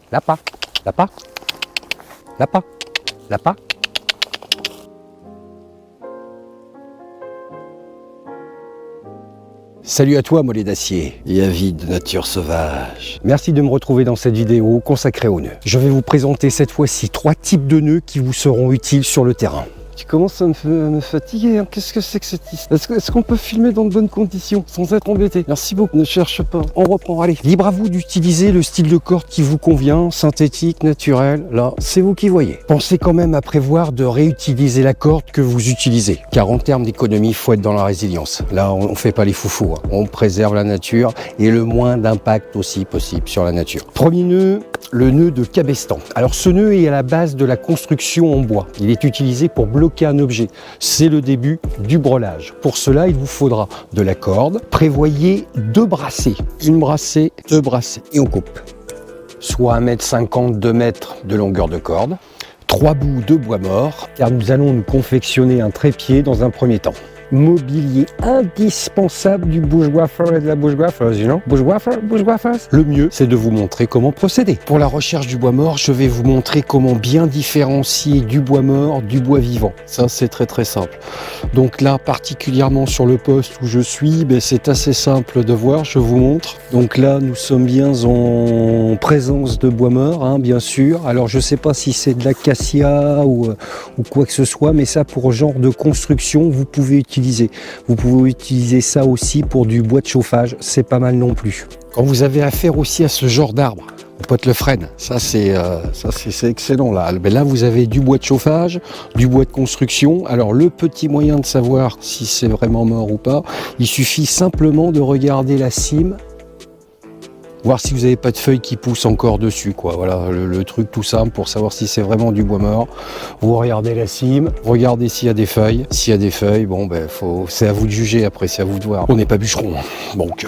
Lapin, lapin, lapin, lapin. Salut à toi, mollet d'acier et avide de nature sauvage. Merci de me retrouver dans cette vidéo consacrée aux nœuds. Je vais vous présenter cette fois-ci 3 types de nœuds qui vous seront utiles sur le terrain. Tu commences à me fatiguer, hein. Qu'est-ce que c'est que cette histoire? Est-ce qu'on peut filmer dans de bonnes conditions sans être embêté? Merci beaucoup, ne cherche pas. On reprend, allez. Libre à vous d'utiliser le style de corde qui vous convient, synthétique, naturel, là, c'est vous qui voyez. Pensez quand même à prévoir de réutiliser la corde que vous utilisez, car en termes d'économie, il faut être dans la résilience. Là, on fait pas les foufous, hein. On préserve la nature et le moins d'impact aussi possible sur la nature. Premier nœud, le nœud de cabestan. Alors ce nœud est à la base de la construction en bois. Il est utilisé pour bloquer un objet. C'est le début du breulage. Pour cela, il vous faudra de la corde. Prévoyez 2 brassées. Une brassée, 2 brassées. Et on coupe. Soit 1,50 m, 2 m de longueur de corde. 3 bouts de bois mort, car nous allons nous confectionner un trépied dans un premier temps. Mobilier indispensable du bushwhacker et de la bushwhackers, you know? Bushwhackers. Le mieux, c'est de vous montrer comment procéder. Pour la recherche du bois mort, je vais vous montrer comment bien différencier du bois mort du bois vivant. Ça, c'est très simple. Donc là, particulièrement sur le poste où je suis, c'est assez simple de voir, je vous montre. Donc là, nous sommes bien en présence de bois mort, hein, bien sûr. Alors, je sais pas si c'est de l'acacia ou quoi que ce soit, mais ça, pour genre de construction, vous pouvez utiliser. Vous pouvez utiliser ça aussi pour du bois de chauffage, c'est pas mal non plus. Quand vous avez affaire aussi à ce genre d'arbre, mon pote le frêne, ça c'est excellent là. Mais là vous avez du bois de chauffage, du bois de construction. Alors le petit moyen de savoir si c'est vraiment mort ou pas, il suffit simplement de regarder la cime, voir si vous n'avez pas de feuilles qui poussent encore dessus, quoi. Voilà, le truc tout simple pour savoir si c'est vraiment du bois mort. Vous regardez la cime, regardez s'il y a des feuilles. S'il y a des feuilles, bon, c'est à vous de juger après, c'est à vous de voir. On n'est pas bûcheron, donc...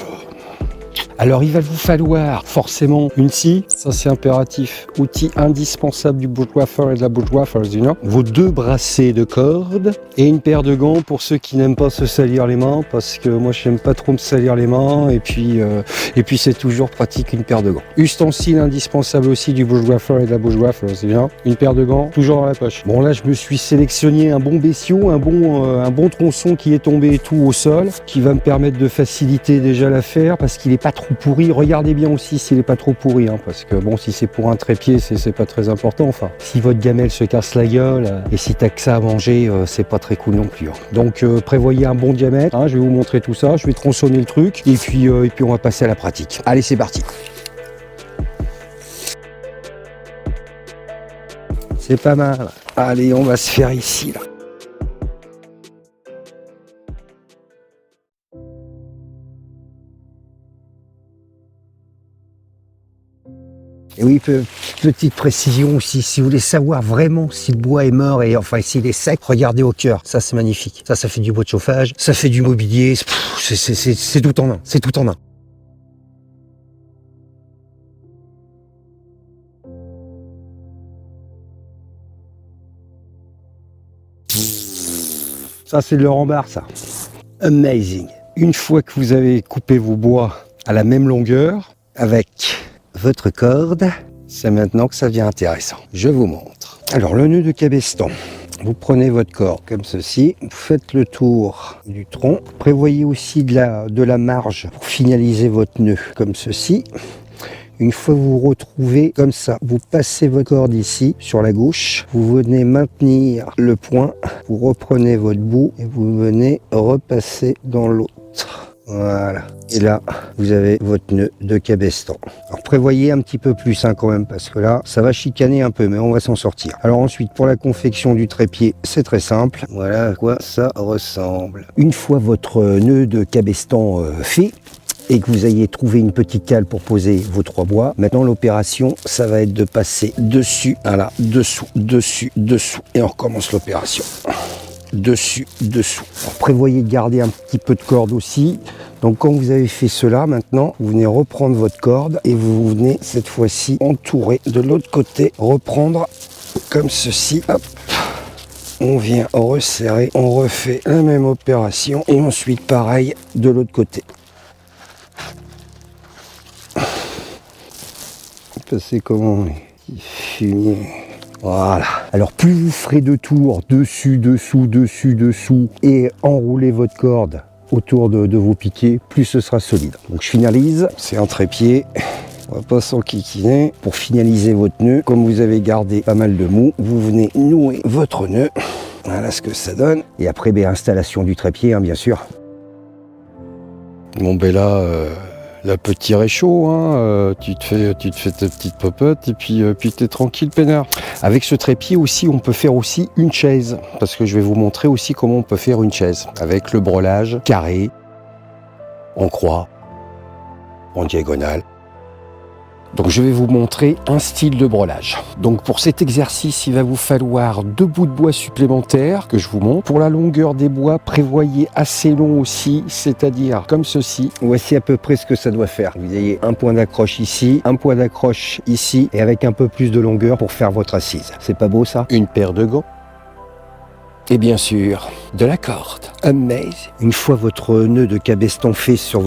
Alors il va vous falloir forcément une scie, ça c'est impératif, outil indispensable du bushwhacker et de la bushwhackers, you know. Vos 2 brassées de cordes et une paire de gants pour ceux qui n'aiment pas se salir les mains, parce que moi je n'aime pas trop me salir les mains, et puis c'est toujours pratique une paire de gants. Ustensile indispensable aussi du bushwhacker et de la bushwhackers, you know. Une paire de gants, toujours dans la poche. Bon là je me suis sélectionné un bon bestiau, un bon tronçon qui est tombé et tout au sol, qui va me permettre de faciliter déjà l'affaire, parce qu'il n'est pas trop pourri. Regardez bien aussi s'il n'est pas trop pourri, hein, parce que bon, si c'est pour un trépied, c'est pas très important. Enfin, si votre gamelle se casse la gueule et si t'as que ça à manger, c'est pas très cool non plus, hein. Donc prévoyez un bon diamètre, hein, je vais vous montrer tout ça, je vais tronçonner le truc et puis on va passer à la pratique. Allez, c'est parti. C'est pas mal. Allez, on va se faire ici là. Et oui, petite précision aussi, si vous voulez savoir vraiment si le bois est mort et enfin s'il est sec, regardez au cœur, ça c'est magnifique. Ça fait du bois de chauffage, ça fait du mobilier, c'est tout en un, c'est tout en un. Ça c'est de le rembarre, ça. Amazing. Une fois que vous avez coupé vos bois à la même longueur, avec votre corde, c'est maintenant que ça devient intéressant. Je vous montre. Alors le nœud de cabestan, vous prenez votre corde comme ceci, vous faites le tour du tronc, prévoyez aussi de la marge pour finaliser votre nœud comme ceci. Une fois que vous vous retrouvez comme ça, vous passez votre corde ici sur la gauche, vous venez maintenir le point, vous reprenez votre bout et vous venez repasser dans l'autre. Voilà. Et là, vous avez votre nœud de cabestan. Alors prévoyez un petit peu plus quand même, parce que là, ça va chicaner un peu, mais on va s'en sortir. Alors ensuite, pour la confection du trépied, c'est très simple. Voilà à quoi ça ressemble. Une fois votre nœud de cabestan fait, et que vous ayez trouvé une petite cale pour poser vos 3 bois, maintenant l'opération, ça va être de passer dessus, voilà, dessous, dessus, dessous. Et on recommence l'opération. Dessus, dessous. Alors, prévoyez de garder un petit peu de corde aussi. Donc quand vous avez fait cela, maintenant, vous venez reprendre votre corde et vous venez cette fois-ci entourer de l'autre côté, reprendre comme ceci. Hop. On vient resserrer, on refait la même opération et ensuite pareil de l'autre côté. passer comment les fumiers. Voilà. Alors plus vous ferez de tours dessus, dessous, dessus, dessous et enroulez votre corde autour de vos piquets, plus ce sera solide. Donc je finalise, c'est un trépied. On va pas s'enquiquiner. Pour finaliser votre nœud, comme vous avez gardé pas mal de mou, vous venez nouer votre nœud. Voilà ce que ça donne. Et après, installation du trépied, hein, bien sûr. Bon, là, petit réchaud, hein, tu te fais ta petite popote et puis t'es tranquille, peinard. Avec ce trépied aussi, on peut faire aussi une chaise, parce que je vais vous montrer aussi comment on peut faire une chaise. Avec le brelage carré, en croix, en diagonale. Donc je vais vous montrer un style de brelage. Donc pour cet exercice, il va vous falloir 2 bouts de bois supplémentaires que je vous montre. Pour la longueur des bois, prévoyez assez long aussi, c'est-à-dire comme ceci. Voici à peu près ce que ça doit faire. Vous avez un point d'accroche ici, un point d'accroche ici, et avec un peu plus de longueur pour faire votre assise. C'est pas beau ça? Une paire de gants. Et bien sûr, de la corde. Amazing. Une fois votre nœud de cabestan fait sur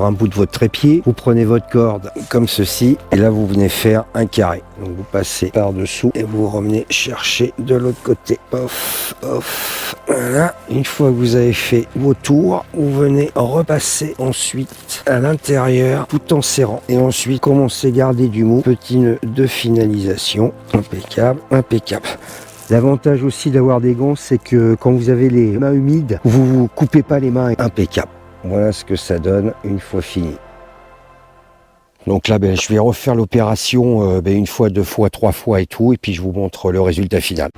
un bout de votre trépied, vous prenez votre corde comme ceci, et là vous venez faire un carré. Donc vous passez par-dessous et vous revenez chercher de l'autre côté. Off, off. Voilà. Une fois que vous avez fait vos tours, vous venez repasser ensuite à l'intérieur tout en serrant. Et ensuite, commencez à garder du mou. Petit nœud de finalisation. Impeccable, impeccable. L'avantage aussi d'avoir des gants, c'est que quand vous avez les mains humides, vous ne vous coupez pas les mains. Impeccable. Voilà ce que ça donne une fois fini. Donc là, je vais refaire l'opération une fois, 2 fois, 3 fois et tout, et puis je vous montre le résultat final.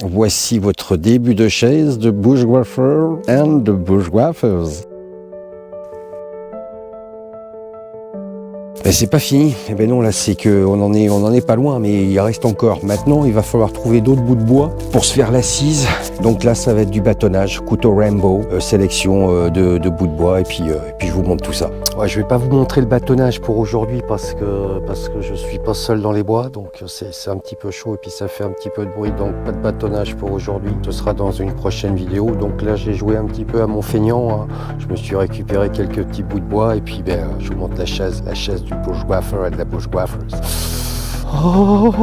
Voici votre début de chaise de Bushwaffer and the Bushwaffers. Mais c'est pas fini. Eh ben non, là c'est que on en est pas loin, mais il reste encore. Maintenant, il va falloir trouver d'autres bouts de bois pour se faire l'assise. Donc là, ça va être du bâtonnage, couteau Rambo, sélection de bouts de bois, et puis je vous montre tout ça. Ouais, je vais pas vous montrer le bâtonnage pour aujourd'hui parce que je suis pas seul dans les bois, donc c'est un petit peu chaud et puis ça fait un petit peu de bruit. Donc pas de bâtonnage pour aujourd'hui. Ce sera dans une prochaine vidéo. Donc là, j'ai joué un petit peu à mon feignant. Hein. Je me suis récupéré quelques petits bouts de bois et puis je vous montre la chaise du Bushwaffer et de la Bushwaffers. Oh.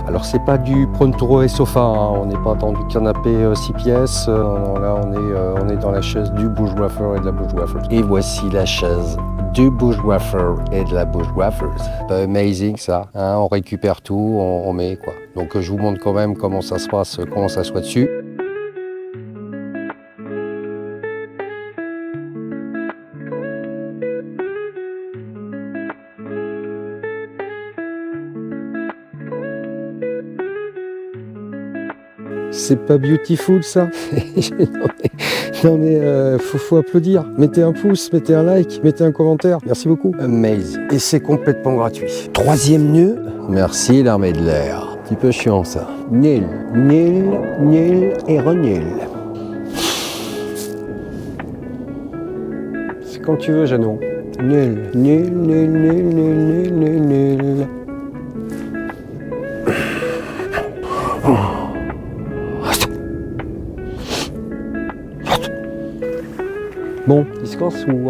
Alors c'est pas du Pronturo et sofa, hein. On n'est pas dans du canapé 6 pièces. Non, là on est dans la chaise du Bushwaffer et de la Bushwaffers. Et voici la chaise du Bushwaffer et de la Bushwaffers. Pas amazing ça, hein. On récupère tout, on met quoi. Donc je vous montre quand même comment ça se passe, comment ça soit dessus. C'est pas beautiful ça? Non mais faut applaudir. Mettez un pouce, mettez un like, mettez un commentaire. Merci beaucoup. Amazing. Et c'est complètement gratuit. 3e nœud. Merci l'armée de l'air. Un petit peu chiant ça. Nul, nul, nul et renul. C'est quand tu veux, Jeannot. Nul, nul, nul, nul, nul, nul, nul. Bon, il se casse ou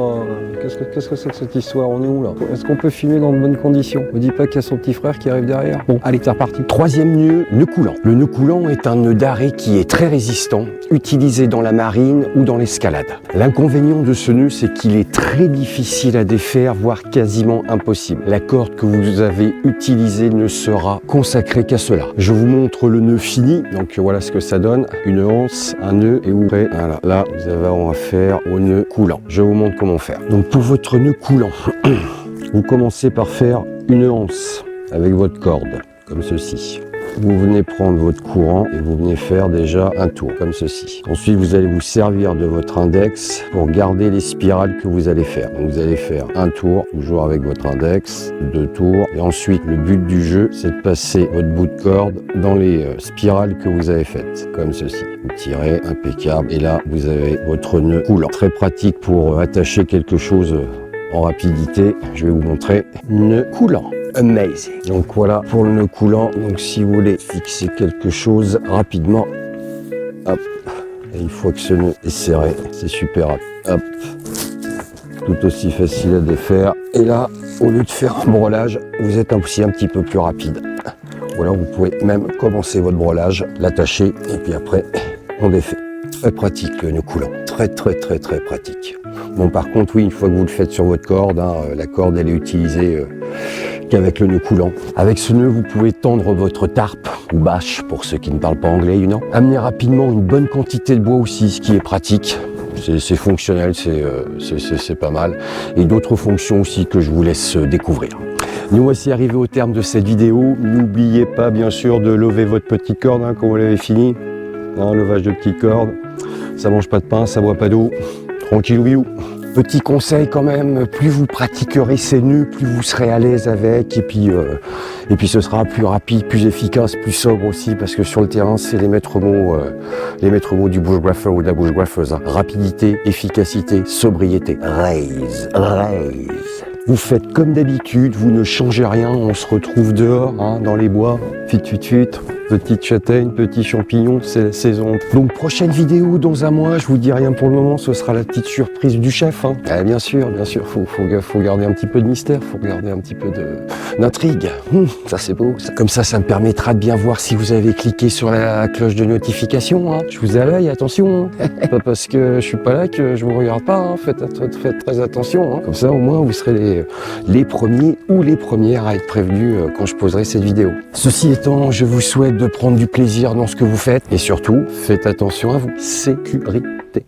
qu'est-ce que c'est que cette histoire? On est où là? Est-ce qu'on peut filmer dans de bonnes conditions? Ne dis pas qu'il y a son petit frère qui arrive derrière. Bon, allez, c'est reparti. 3e nœud, nœud coulant. Le nœud coulant est un nœud d'arrêt qui est très résistant, utilisé dans la marine ou dans l'escalade. L'inconvénient de ce nœud, c'est qu'il est très difficile à défaire, voire quasiment impossible. La corde que vous avez utilisée ne sera consacrée qu'à cela. Je vous montre le nœud fini. Donc voilà ce que ça donne. Une anse, un nœud et ouvrez. Voilà, là, on va faire au nœud coulant. Je vous montre comment faire. Donc pour votre nœud coulant, vous commencez par faire une anse avec votre corde, comme ceci. Vous venez prendre votre courant et vous venez faire déjà un tour, comme ceci. Ensuite, vous allez vous servir de votre index pour garder les spirales que vous allez faire. Donc vous allez faire un tour, toujours avec votre index, 2 tours. Et ensuite, le but du jeu, c'est de passer votre bout de corde dans les spirales que vous avez faites, comme ceci. Vous tirez, impeccable. Et là, vous avez votre nœud coulant. Très pratique pour attacher quelque chose en rapidité. Je vais vous montrer nœud coulant. amazing. Donc voilà pour le nœud coulant. Donc si vous voulez fixer quelque chose rapidement, hop, et une fois que ce nœud est serré, c'est super rapide. Hop, tout aussi facile à défaire. Et là, au lieu de faire un breulage, vous êtes aussi un petit peu plus rapide. Voilà, vous pouvez même commencer votre breulage, l'attacher et puis après on défait. Très pratique le nœud coulant, très pratique. Bon, par contre oui, une fois que vous le faites sur votre corde, hein, la corde elle est utilisée qu'avec le nœud coulant. Avec ce nœud, vous pouvez tendre votre tarpe ou bâche pour ceux qui ne parlent pas anglais, Amener rapidement une bonne quantité de bois aussi, ce qui est pratique. C'est fonctionnel, c'est pas mal. Et d'autres fonctions aussi que je vous laisse découvrir. Nous voici arrivés au terme de cette vidéo. N'oubliez pas bien sûr de lever votre petite corde hein, quand vous l'avez fini. Hein, levage de petite corde. Ça mange pas de pain, ça boit pas d'eau. Tranquillou. Petit conseil quand même, plus vous pratiquerez ces nœuds, plus vous serez à l'aise avec et puis ce sera plus rapide, plus efficace, plus sobre aussi parce que sur le terrain c'est les maîtres mots du bushgrapher ou de la bushgraphers. Hein. Rapidité, efficacité, sobriété. Raise. Vous faites comme d'habitude, vous ne changez rien, on se retrouve dehors, hein, dans les bois, petite châtaigne, petit champignon, c'est la saison. Donc prochaine vidéo dans un mois, je vous dis rien pour le moment, ce sera la petite surprise du chef. Hein. Ah, bien sûr, faut garder un petit peu de mystère, faut garder un petit peu d'intrigue. Ça c'est beau. Ça. Comme ça me permettra de bien voir si vous avez cliqué sur la cloche de notification. Hein. Je vous ai à l'œil, attention. Hein. Pas parce que je suis pas là que je vous regarde pas. Hein. Faites très attention. Hein. Comme ça au moins vous serez les premiers ou les premières à être prévenus quand je poserai cette vidéo. Ceci étant, je vous souhaite de prendre du plaisir dans ce que vous faites et surtout, faites attention à vous. Sécurité.